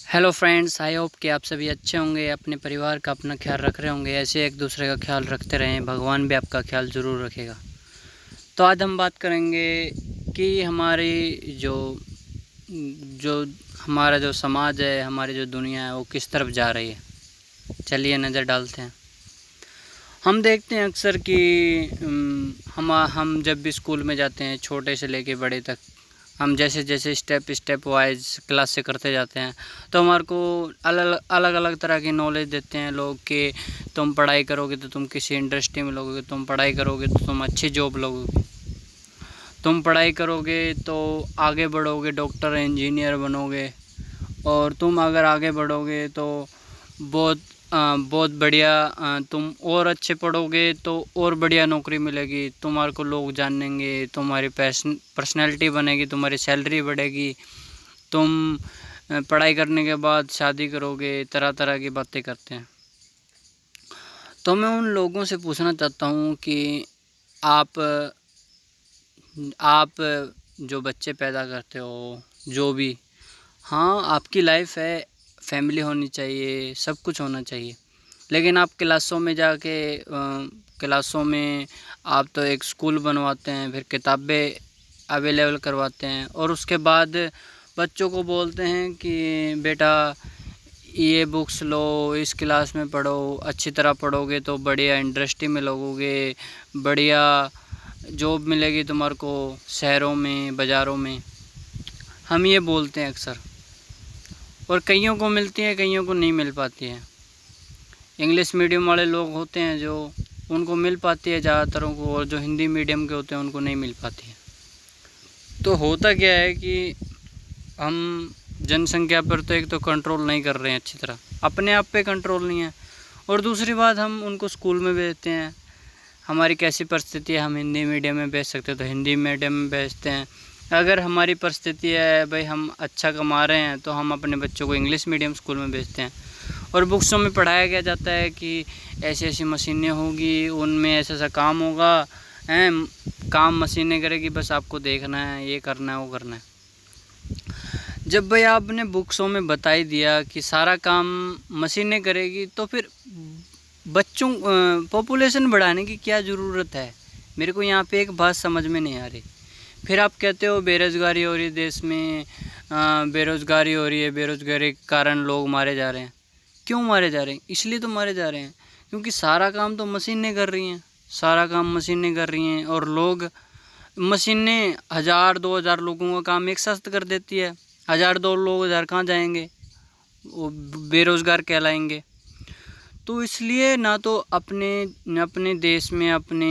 Hello friends, I hope कि आप सभी अच्छे होंगे, अपने परिवार का अपना ख्याल रख रहे होंगे। ऐसे एक दूसरे का ख्याल रखते रहें, भगवान भी आपका ख्याल ज़रूर रखेगा। तो आज हम बात करेंगे कि हमारी जो जो हमारा जो समाज है, हमारी जो दुनिया है, वो किस तरफ जा रही है। चलिए नज़र डालते हैं। हम देखते हैं अक्सर कि हम जब भी स्कूल में जाते हैं, छोटे से लेके बड़े तक, हम जैसे जैसे स्टेप वाइज क्लास से करते जाते हैं, तो हमारे को अलग अलग तरह की नॉलेज देते हैं लोग कि तुम पढ़ाई करोगे तो तुम किसी इंडस्ट्री में लगोगे, तुम पढ़ाई करोगे तो तुम अच्छी जॉब लगोगे, तुम पढ़ाई करोगे तो आगे बढ़ोगे, डॉक्टर इंजीनियर बनोगे, और तुम अगर आगे बढ़ोगे तो बहुत बहुत बढ़िया, तुम और अच्छे पढ़ोगे तो और बढ़िया नौकरी मिलेगी, तुम्हारे को लोग जानेंगे, तुम्हारी पर्सनैलिटी बनेगी, तुम्हारी सैलरी बढ़ेगी, तुम पढ़ाई करने के बाद शादी करोगे, तरह तरह की बातें करते हैं। तो मैं उन लोगों से पूछना चाहता हूँ कि आप जो बच्चे पैदा करते हो, जो भी, हाँ आपकी लाइफ है, फैमिली होनी चाहिए, सब कुछ होना चाहिए, लेकिन आप क्लासों में जाके क्लासों में आप तो एक स्कूल बनवाते हैं, फिर किताबें अवेलेबल करवाते हैं, और उसके बाद बच्चों को बोलते हैं कि बेटा ये बुक्स लो, इस क्लास में पढ़ो, अच्छी तरह पढ़ोगे तो बढ़िया इंडस्ट्री में लगोगे, बढ़िया जॉब मिलेगी तुम्हारे को शहरों में, बाज़ारों में। हम ये बोलते हैं अक्सर, और कईयों को मिलती है, कईयों को नहीं मिल पाती है। इंग्लिश मीडियम वाले लोग होते हैं जो, उनको मिल पाती है ज़्यादातरों को, और जो हिंदी मीडियम के होते हैं उनको नहीं मिल पाती है। तो होता क्या है कि हम जनसंख्या पर तो एक तो कंट्रोल नहीं कर रहे हैं अच्छी तरह, अपने आप पे कंट्रोल नहीं है, और दूसरी बात हम उनको स्कूल में भेजते हैं। हमारी कैसी परिस्थिति है, हम हिंदी मीडियम में भेज सकते तो हिंदी मीडियम में भेजते हैं। अगर हमारी परिस्थिति है भाई हम अच्छा कमा रहे हैं तो हम अपने बच्चों को इंग्लिश मीडियम स्कूल में भेजते हैं, और बुक्सों में पढ़ाया गया जाता है कि ऐसी ऐसी मशीनें होगी, उनमें ऐसा ऐसा काम होगा, काम मशीनें करेगी, बस आपको देखना है, ये करना है, वो करना है। जब भाई आपने बुक्सों में बता ही दिया कि सारा काम मशीनें करेगी, तो फिर बच्चों पॉपुलेशन बढ़ाने की क्या ज़रूरत है। मेरे को यहाँ पे एक बात समझ में नहीं आ रही। फिर आप कहते हो बेरोज़गारी हो रही है देश में, बेरोज़गारी हो रही है, बेरोज़गारी के कारण लोग मारे जा रहे हैं। क्यों मारे जा रहे हैं? इसलिए तो मारे जा रहे हैं क्योंकि सारा काम तो मशीनें कर रही हैं, सारा काम मशीनें कर रही हैं, और लोग, मशीनें 1000-2000 लोगों का काम एक साथ कर देती है। 1000 कहाँ जाएंगे, वो बेरोज़गार कहलाएंगे। तो इसलिए ना तो अपने देश में, अपने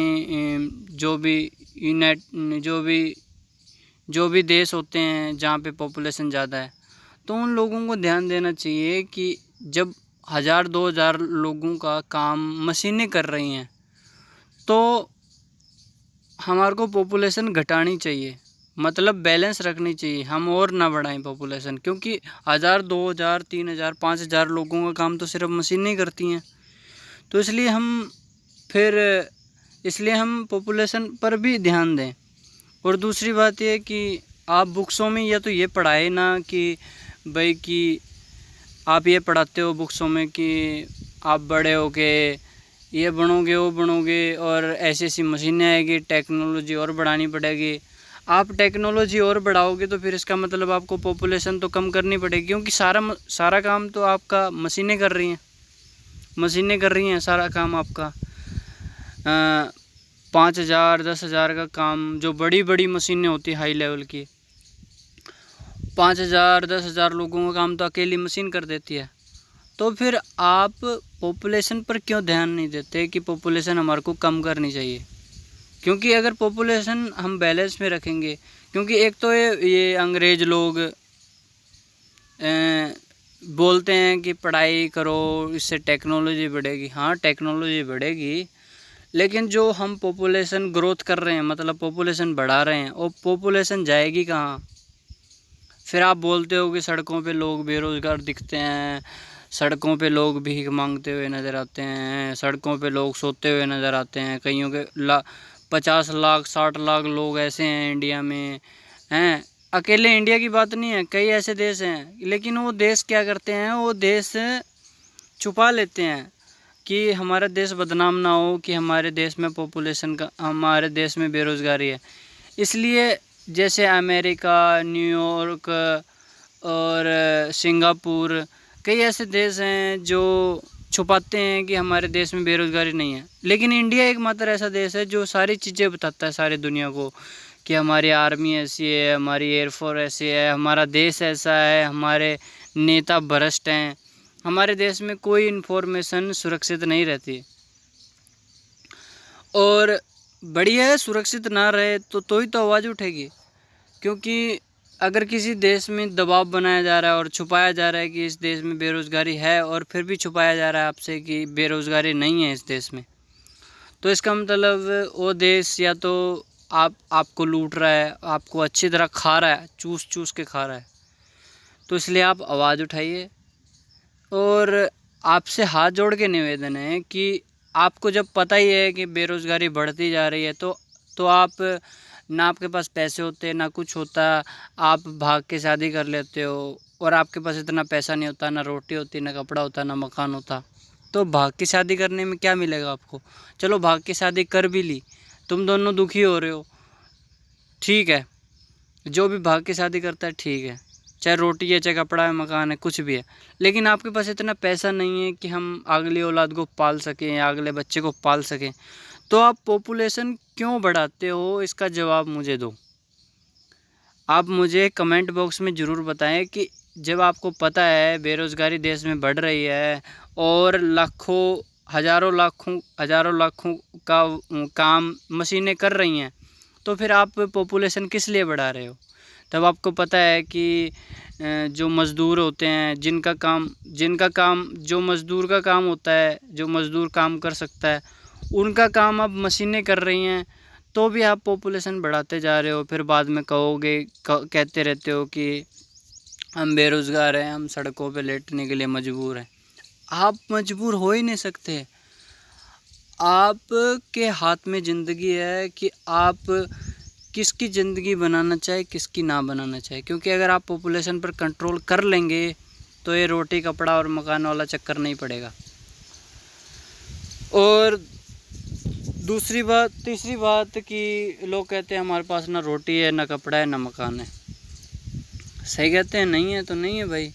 जो भी यूनाइट जो भी देश होते हैं जहाँ पे पॉपुलेशन ज़्यादा है, तो उन लोगों को ध्यान देना चाहिए कि जब 1000-2000 लोगों का काम मशीनें कर रही हैं, तो हमारे को पॉपुलेशन घटानी चाहिए, मतलब बैलेंस रखनी चाहिए, हम और ना बढ़ाएं पॉपुलेशन, क्योंकि 1000-2000 3000 5000 लोगों का काम तो सिर्फ मशीनें करती हैं। तो इसलिए हम पॉपुलेशन पर भी ध्यान दें। और दूसरी बात यह कि आप बुक्सों में या तो ये पढ़ाए ना कि भाई कि आप ये पढ़ाते हो बुक्सों में कि आप बड़े हो के ये बनोगे, वो बनोगे, और ऐसी ऐसी मशीनें आएगी, टेक्नोलॉजी और बढ़ानी पड़ेगी। आप टेक्नोलॉजी और बढ़ाओगे तो फिर इसका मतलब आपको पॉपुलेशन तो कम करनी पड़ेगी, क्योंकि सारा काम तो आपका मशीनें कर रही हैं सारा काम आपका। 5000 10,000 का काम, जो बड़ी बड़ी मशीनें होती है हाई लेवल की, 5000 10,000 लोगों का काम तो अकेली मशीन कर देती है। तो फिर आप पॉपुलेशन पर क्यों ध्यान नहीं देते कि पॉपुलेशन हमारे को कम करनी चाहिए। क्योंकि अगर पॉपुलेशन हम बैलेंस में रखेंगे, क्योंकि एक तो ये अंग्रेज़ लोग बोलते हैं कि पढ़ाई करो, इससे टेक्नोलॉजी बढ़ेगी। हाँ टेक्नोलॉजी बढ़ेगी, लेकिन जो हम पॉपुलेशन ग्रोथ कर रहे हैं, मतलब पॉपुलेशन बढ़ा रहे हैं, और पॉपुलेशन जाएगी कहाँ। फिर आप बोलते हो कि सड़कों पे लोग बेरोज़गार दिखते हैं, सड़कों पे लोग भीख मांगते हुए नज़र आते हैं, सड़कों पे लोग सोते हुए नज़र आते हैं। कईयों के 50 लाख 60 लाख लोग ऐसे हैं इंडिया में, हैं। अकेले इंडिया की बात नहीं है, कई ऐसे देश हैं, लेकिन वो देश क्या करते हैं, वो देश छुपा लेते हैं कि हमारा देश बदनाम ना हो कि हमारे देश में पॉपुलेशन का, हमारे देश में बेरोज़गारी है। इसलिए जैसे अमेरिका, न्यूयॉर्क और सिंगापुर, कई ऐसे देश हैं जो छुपाते हैं कि हमारे देश में बेरोज़गारी नहीं है। लेकिन इंडिया एकमात्र ऐसा देश है जो सारी चीज़ें बताता है सारी दुनिया को कि हमारी आर्मी ऐसी है, हमारी एयरफोर्स ऐसी है, हमारा देश ऐसा है, हमारे नेता भ्रष्ट हैं, हमारे देश में कोई इन्फॉर्मेशन सुरक्षित नहीं रहती। और बढ़िया है, सुरक्षित ना रहे तो ही तो आवाज़ उठेगी। क्योंकि अगर किसी देश में दबाव बनाया जा रहा है और छुपाया जा रहा है कि इस देश में बेरोज़गारी है, और फिर भी छुपाया जा रहा है आपसे कि बेरोज़गारी नहीं है इस देश में, तो इसका मतलब वो देश या तो आपको लूट रहा है, आपको अच्छी तरह खा रहा है, चूस चूस के खा रहा है। तो इसलिए आप आवाज़ उठाइए। और आपसे हाथ जोड़ के निवेदन है कि आपको जब पता ही है कि बेरोज़गारी बढ़ती जा रही है, तो आप ना आपके पास पैसे होते, ना कुछ होता, आप भाग के शादी कर लेते हो, और आपके पास इतना पैसा नहीं होता, ना रोटी होती, ना कपड़ा होता, ना मकान होता, तो भाग की शादी करने में क्या मिलेगा आपको? चलो भाग की शादी कर भी ली, तुम दोनों दुखी हो रहे हो, ठीक है, जो भी भाग की शादी करता है ठीक है, चाहे रोटी है, चाहे कपड़ा है, मकान है, कुछ भी है, लेकिन आपके पास इतना पैसा नहीं है कि हम अगली औलाद को पाल सकें या अगले बच्चे को पाल सकें, तो आप पॉपुलेशन क्यों बढ़ाते हो? इसका जवाब मुझे दो। आप मुझे कमेंट बॉक्स में ज़रूर बताएं कि जब आपको पता है बेरोज़गारी देश में बढ़ रही है और लाखों, हज़ारों लाखों का काम मशीनें कर रही हैं, तो फिर आप पॉपुलेशन किस लिए बढ़ा रहे हो? तब आपको पता है कि जो मज़दूर होते हैं, जिनका काम जो मज़दूर का काम होता है, जो मज़दूर काम कर सकता है, उनका काम अब मशीनें कर रही हैं, तो भी आप पॉपुलेशन बढ़ाते जा रहे हो। फिर बाद में कहते रहते हो कि हम बेरोज़गार हैं, हम सड़कों पे लेटने के लिए मजबूर हैं। आप मजबूर हो ही नहीं सकते। आपके हाथ में ज़िंदगी है कि आप किसकी ज़िंदगी बनाना चाहे, किसकी ना बनाना चाहे। क्योंकि अगर आप पॉपुलेशन पर कंट्रोल कर लेंगे तो ये रोटी, कपड़ा और मकान वाला चक्कर नहीं पड़ेगा। और तीसरी बात कि लोग कहते हैं हमारे पास ना रोटी है, ना कपड़ा है, ना मकान है। सही कहते हैं, नहीं है तो नहीं है भाई।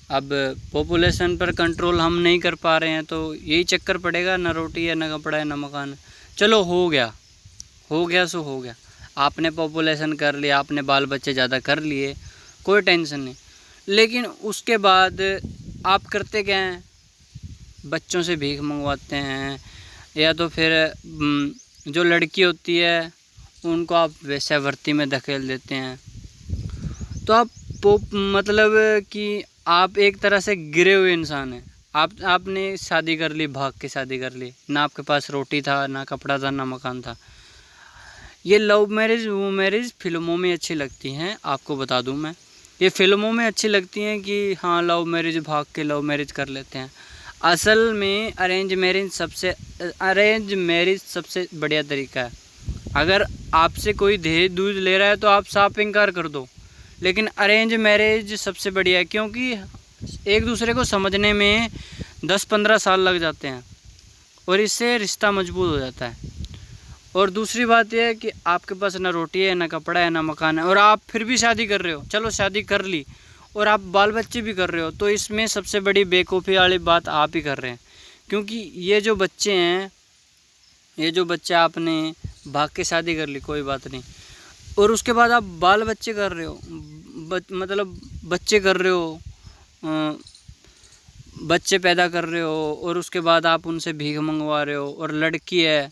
अब पॉपुलेशन पर कंट्रोल हम नहीं कर पा रहे हैं तो यही चक्कर पड़ेगा, ना रोटी है, ना कपड़ा है, ना मकान है। चलो हो गया सो हो गया। आपने पॉपुलेशन कर लिया, आपने बाल बच्चे ज़्यादा कर लिए, कोई टेंशन नहीं। लेकिन उसके बाद आप करते क्या हैं? बच्चों से भीख मंगवाते हैं, या तो फिर जो लड़की होती है उनको आप वेश्यावृत्ति में धकेल देते हैं। तो आप मतलब कि आप एक तरह से गिरे हुए इंसान हैं। आपने शादी कर ली, भाग के शादी कर ली, ना आपके पास रोटी था, ना कपड़ा था, ना मकान था। ये लव मैरिज वो मैरिज फिल्मों में अच्छी लगती हैं, आपको बता दूं मैं। ये फिल्मों में अच्छी लगती हैं कि हाँ लव मैरिज, भाग के लव मैरिज कर लेते हैं। असल में अरेंज मैरिज सबसे बढ़िया तरीका है। अगर आपसे कोई दहेज दूज ले रहा है तो आप साफ इनकार कर दो, लेकिन अरेंज मैरिज सबसे बढ़िया है, क्योंकि एक दूसरे को समझने में 10-15 साल लग जाते हैं और इससे रिश्ता मजबूत हो जाता है। और दूसरी बात यह है कि आपके पास ना रोटी है, ना कपड़ा है, ना मकान है, और आप फिर भी शादी कर रहे हो। चलो शादी कर ली और आप बाल बच्चे भी कर रहे हो, तो इसमें सबसे बड़ी बेवकूफ़ी वाली बात आप ही कर रहे हैं। क्योंकि ये जो बच्चे आपने भाग के शादी कर ली, कोई बात नहीं, और उसके बाद आप बाल बच्चे कर रहे हो, मतलब बच्चे कर रहे हो, बच्चे पैदा कर रहे हो, और उसके बाद आप उनसे भीख मंगवा रहे हो। और लड़की है,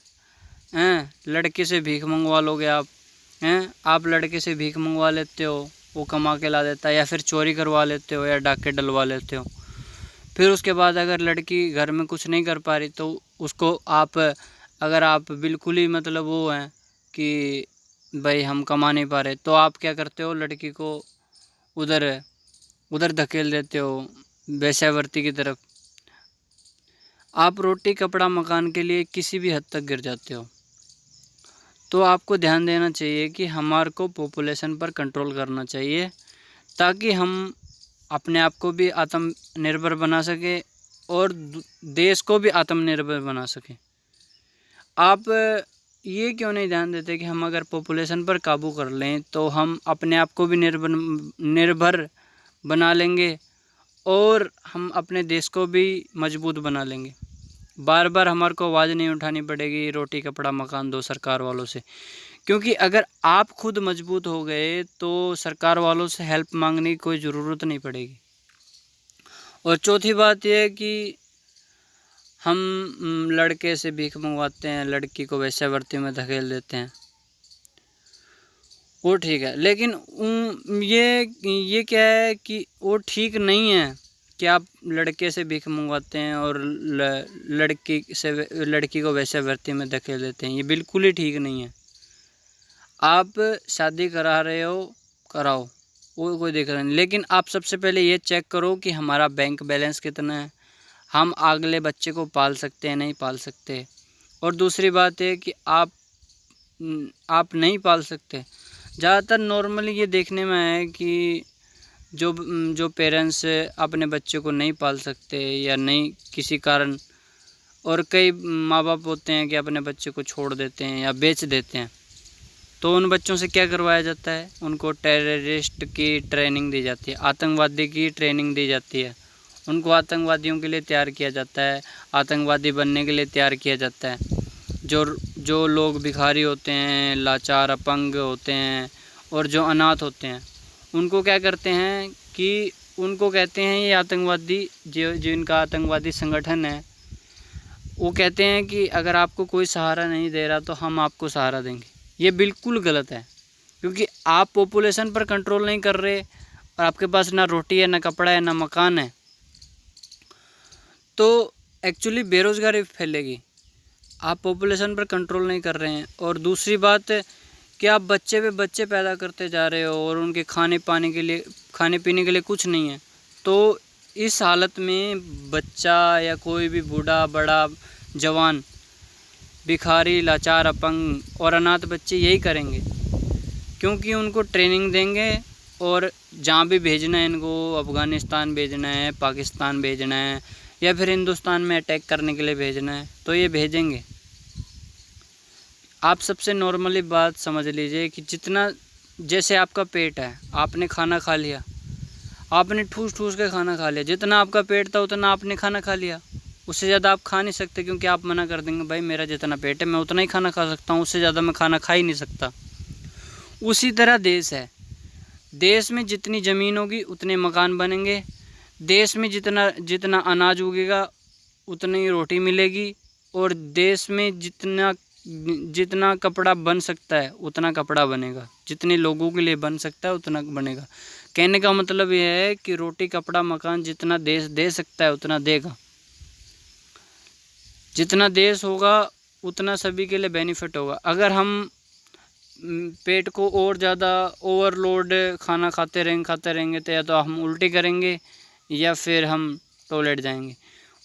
लड़के से भीख मंगवा लोगे आप लड़के से भीख मंगवा लेते हो, वो कमा के ला देता है, या फिर चोरी करवा लेते हो, या डाके डलवा लेते हो। फिर उसके बाद अगर लड़की घर में कुछ नहीं कर पा रही तो उसको अगर आप बिल्कुल ही मतलब वो हैं कि भाई हम कमा नहीं पा रहे, तो आप क्या करते हो? लड़की को उधर धकेल देते हो, वेश्यावृत्ति की तरफ। आप रोटी, कपड़ा, मकान के लिए किसी भी हद तक गिर जाते हो। तो आपको ध्यान देना चाहिए कि हमारे को पॉपुलेशन पर कंट्रोल करना चाहिए, ताकि हम अपने आप को भी आत्मनिर्भर बना सके और देश को भी आत्मनिर्भर बना सके। आप ये क्यों नहीं ध्यान देते कि हम अगर पॉपुलेशन पर काबू कर लें तो हम अपने आप को भी निर्भर बना लेंगे और हम अपने देश को भी मजबूत बना लेंगे। बार बार हमारे को आवाज़ नहीं उठानी पड़ेगी रोटी कपड़ा मकान दो सरकार वालों से, क्योंकि अगर आप खुद मजबूत हो गए तो सरकार वालों से हेल्प मांगने की कोई ज़रूरत नहीं पड़ेगी। और चौथी बात यह है कि हम लड़के से भीख मंगवाते हैं, लड़की को वेश्यावृत्ति में धकेल देते हैं, वो ठीक है, लेकिन ये क्या है कि वो ठीक नहीं है कि आप लड़के से भीख मंगवाते हैं और लड़की को वेश्यावृत्ति में धकेल देते हैं। ये बिल्कुल ही ठीक नहीं है। आप शादी करा रहे हो, कराओ, वो कोई दिक्कत नहीं, लेकिन आप सबसे पहले ये चेक करो कि हमारा बैंक बैलेंस कितना है, हम अगले बच्चे को पाल सकते हैं नहीं पाल सकते। और दूसरी बात है कि आप नहीं पाल सकते। ज़्यादातर नॉर्मली ये देखने में है कि जो पेरेंट्स अपने बच्चे को नहीं पाल सकते या नहीं किसी कारण, और कई माँ बाप होते हैं कि अपने बच्चे को छोड़ देते हैं या बेच देते हैं, तो उन बच्चों से क्या करवाया जाता है, उनको टेररिस्ट की ट्रेनिंग दी जाती है, आतंकवादी की ट्रेनिंग दी जाती है, उनको आतंकवादियों के लिए तैयार किया जाता है, आतंकवादी बनने के लिए तैयार किया जाता है। जो लोग भिखारी होते हैं, लाचार अपंग होते हैं और जो अनाथ होते हैं, उनको क्या करते हैं कि उनको कहते हैं ये आतंकवादी, जो इनका आतंकवादी संगठन है, वो कहते हैं कि अगर आपको कोई सहारा नहीं दे रहा तो हम आपको सहारा देंगे। ये बिल्कुल गलत है, क्योंकि आप पॉपुलेशन पर कंट्रोल नहीं कर रहे और आपके पास ना रोटी है, ना कपड़ा है, ना मकान है, तो एक्चुअली बेरोज़गारी फैलेगी। आप पॉपुलेशन पर कंट्रोल नहीं कर रहे हैं। और दूसरी बात कि आप बच्चे पे बच्चे पैदा करते जा रहे हो और उनके खाने पीने के लिए कुछ नहीं है, तो इस हालत में बच्चा या कोई भी बूढ़ा बड़ा जवान, भिखारी, लाचार, अपंग और अनाथ बच्चे यही करेंगे, क्योंकि उनको ट्रेनिंग देंगे और जहाँ भी भेजना है इनको, अफ़गानिस्तान भेजना है, पाकिस्तान भेजना है या फिर हिंदुस्तान में अटैक करने के लिए भेजना है, तो ये भेजेंगे। आप सबसे नॉर्मली बात समझ लीजिए कि जितना, जैसे आपका पेट है, आपने खाना खा लिया, आपने ठूस ठूस के खाना खा लिया, जितना आपका पेट था उतना आपने खाना खा लिया, उससे ज़्यादा आप खा नहीं सकते, क्योंकि आप मना कर देंगे भाई मेरा जितना पेट है मैं उतना ही खाना खा सकता हूँ, उससे ज़्यादा मैं खाना खा ही नहीं सकता। उसी तरह देश है, देश में जितनी ज़मीन होगी उतने मकान बनेंगे, देश में जितना अनाज उगेगा उतनी ही रोटी मिलेगी, और देश में जितना कपड़ा बन सकता है उतना कपड़ा बनेगा, जितने लोगों के लिए बन सकता है उतना बनेगा। कहने का मतलब यह है कि रोटी कपड़ा मकान जितना देश दे सकता है उतना देगा। जितना देश होगा उतना सभी के लिए बेनिफिट होगा। अगर हम पेट को और ज़्यादा ओवरलोड खाना खाते रहेंगे तो या तो हम उल्टी करेंगे या फिर हम टॉयलेट जाएंगे।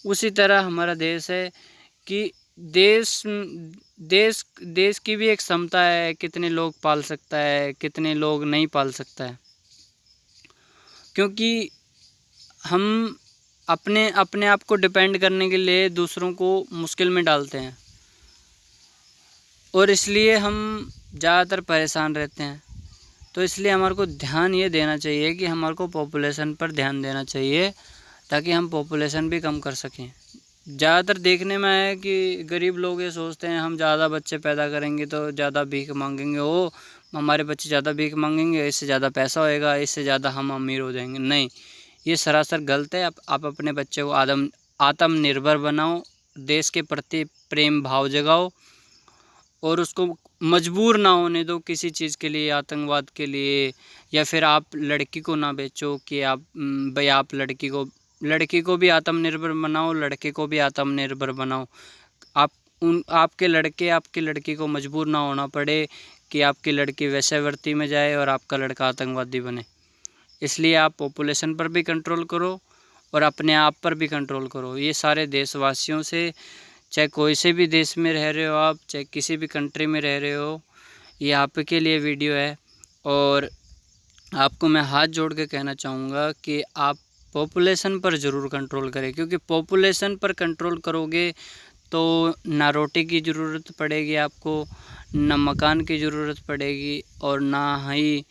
उसी तरह हमारा देश है कि देश की भी एक क्षमता है, कितने लोग पाल सकता है, कितने लोग नहीं पाल सकता है, क्योंकि हम अपने आप को डिपेंड करने के लिए दूसरों को मुश्किल में डालते हैं और इसलिए हम ज़्यादातर परेशान रहते हैं। तो इसलिए हमारे को ध्यान ये देना चाहिए कि हमारे को पॉपुलेशन पर ध्यान देना चाहिए, ताकि हम पॉपुलेशन भी कम कर सकें। ज़्यादातर देखने में है कि गरीब लोग ये सोचते हैं हम ज़्यादा बच्चे पैदा करेंगे तो ज़्यादा भीख मांगेंगे, हमारे बच्चे ज़्यादा भीख मांगेंगे, इससे ज़्यादा पैसा होएगा, इससे ज़्यादा हम अमीर हो जाएंगे। नहीं, ये सरासर गलत है। आप अपने बच्चे को आत्मनिर्भर बनाओ, देश के प्रति प्रेम भाव जगाओ और उसको मजबूर ना होने दो किसी चीज़ के लिए, आतंकवाद के लिए, या फिर आप लड़की को ना बेचो कि आप लड़की को भी आत्मनिर्भर बनाओ, लड़के को भी आत्मनिर्भर बनाओ। आपकी लड़की को मजबूर ना होना पड़े कि आपकी लड़की वेश्यावृत्ति में जाए और आपका लड़का आतंकवादी बने। इसलिए आप पॉपुलेशन पर भी कंट्रोल करो और अपने आप पर भी कंट्रोल करो। ये सारे देशवासियों से, चाहे कोई से भी देश में रह रहे हो आप, चाहे किसी भी कंट्री में रह रहे हो, ये आपके लिए वीडियो है। और आपको मैं हाथ जोड़ के कहना चाहूँगा कि आप पॉपुलेशन पर ज़रूर कंट्रोल करें, क्योंकि पॉपुलेशन पर कंट्रोल करोगे तो ना रोटी की ज़रूरत पड़ेगी आपको, ना मकान की ज़रूरत पड़ेगी और ना ही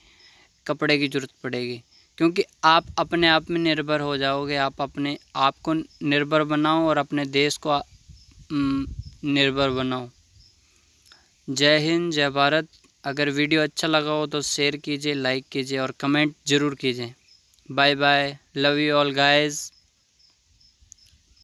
कपड़े की ज़रूरत पड़ेगी, क्योंकि आप अपने आप में निर्भर हो जाओगे। आप अपने आप को निर्भर बनाओ और अपने देश को निर्भर बनाओ। जय हिंद, जय भारत। अगर वीडियो अच्छा लगा हो तो शेयर कीजिए, लाइक कीजिए और कमेंट ज़रूर कीजिए। Bye bye, love you all guys.